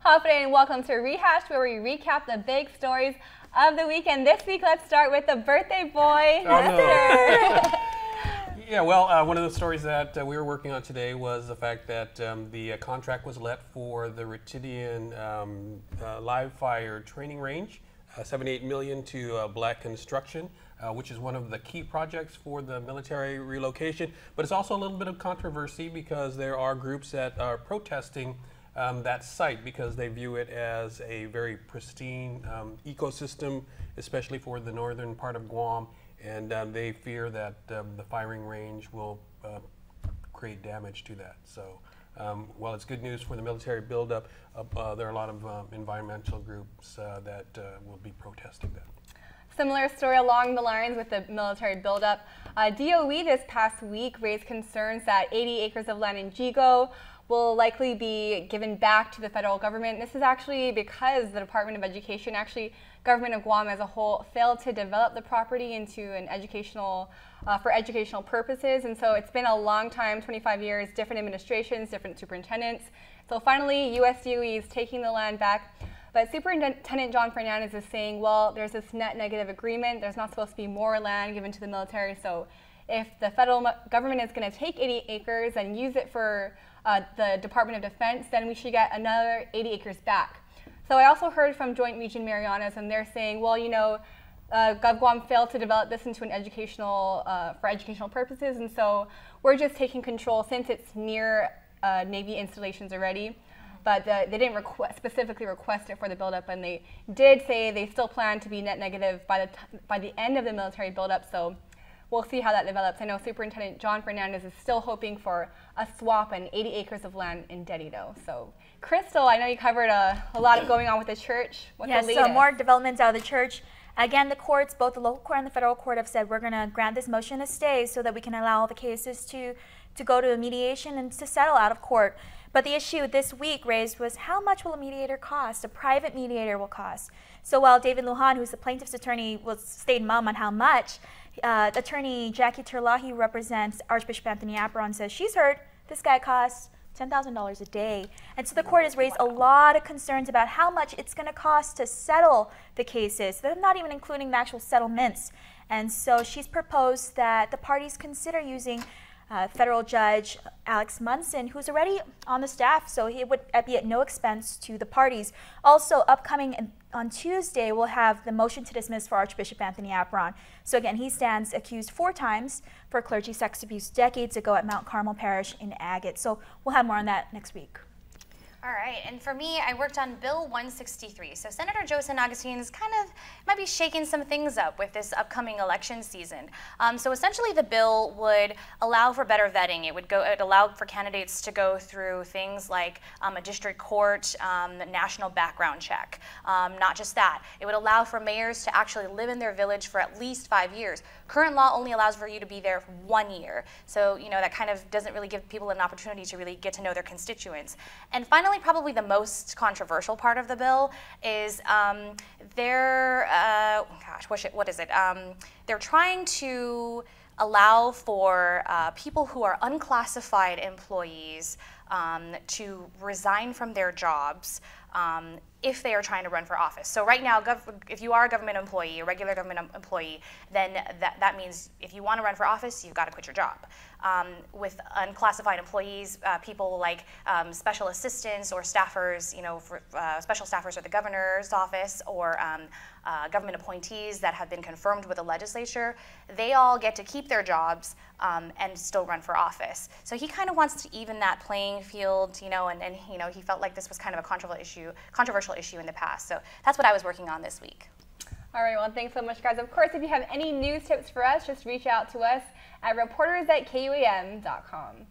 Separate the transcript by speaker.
Speaker 1: Hafre, and welcome to Rehashed, where we recap the big stories of the weekend. This week, let's start with the birthday boy, Lester.
Speaker 2: Yeah, well, one of the stories that we were working on today was the fact that the contract was let for the Ritidian live fire training range, $78 million to Black Construction, which is one of the key projects for the military relocation. But it's also a little bit of controversy because there are groups that are protesting that site because they view it as a very pristine ecosystem, especially for the northern part of Guam. And they fear that the firing range will create damage to that. So while it's good news for the military buildup, there are a lot of environmental groups that will be protesting that.
Speaker 1: Similar story along the lines with the military buildup. DOE this past week raised concerns that 80 acres of land in Jigo will likely be given back to the federal government. This is actually because the Department of Education, government of Guam as a whole, failed to develop the property into an educational, for educational purposes. And so it's been a long time, 25 years, different administrations, different superintendents. So finally, US DOE is taking the land back. But Superintendent John Fernandez is saying, well, there's this net negative agreement. There's not supposed to be more land given to the military. So if the federal government is going to take 80 acres and use it for the Department of Defense, then we should get another 80 acres back. So I also heard from Joint Region Marianas, and they're saying, well, you know, GovGuam failed to develop this into an educational, for educational purposes, and so we're just taking control since it's near Navy installations already. But they didn't specifically request it for the buildup, and they did say they still plan to be net negative by the end of the military buildup. So we'll see how that develops. I know Superintendent John Fernandez is still hoping for a swap and 80 acres of land in Dedi, though. So, Crystal, I know you covered a lot going on with the church. What's the latest?
Speaker 3: So more developments out of the church. Again, the courts, both the local court and the federal court, have said we're going to grant this motion to stay so that we can allow all the cases to go to a mediation and to settle out of court. But the issue this week raised was how much will a mediator cost? A private mediator will cost. So while David Lujan, who's the plaintiff's attorney, stayed mum on how much, attorney Jackie Terlahi, who represents Archbishop Anthony Apron, says she's heard this guy costs $10,000 a day. And so the court has raised a lot of concerns about how much it's going to cost to settle the cases. They're not even including the actual settlements. And so she's proposed that the parties consider using federal judge Alex Munson, who's already on the staff, so he would be at no expense to the parties. Also, upcoming on Tuesday, we'll have the motion to dismiss for Archbishop Anthony Apron. So again, he stands accused 4 times for clergy sex abuse decades ago at Mount Carmel Parish in Agate. So we'll have more on that next week.
Speaker 4: All right, and for me, I worked on Bill 163. So Senator Joe San Agustin is might be shaking some things up with this upcoming election season. So essentially the bill would allow for better vetting. It would allow for candidates to go through things like a district court, national background check. Not just that, it would allow for mayors to actually live in their village for at least 5 years. Current law only allows for you to be there for 1 year. So, you know, that kind of doesn't really give people an opportunity to really get to know their constituents. And finally, probably the most controversial part of the bill is they're trying to allow for people who are unclassified employees to resign from their jobs if they are trying to run for office. So right now, if you are a government employee, a regular government employee, then that means if you want to run for office, you've got to quit your job. With unclassified employees, people like special assistants or staffers, you know, special staffers at the governor's office, or government appointees that have been confirmed with the legislature, they all get to keep their jobs and still run for office. So he kind of wants to even that playing field, you know, and you know, he felt like this was kind of a controversial issue in the past. So that's what I was working on this week.
Speaker 1: All right, well, thanks so much, guys. Of course, if you have any news tips for us, just reach out to us at reporters@kuam.com.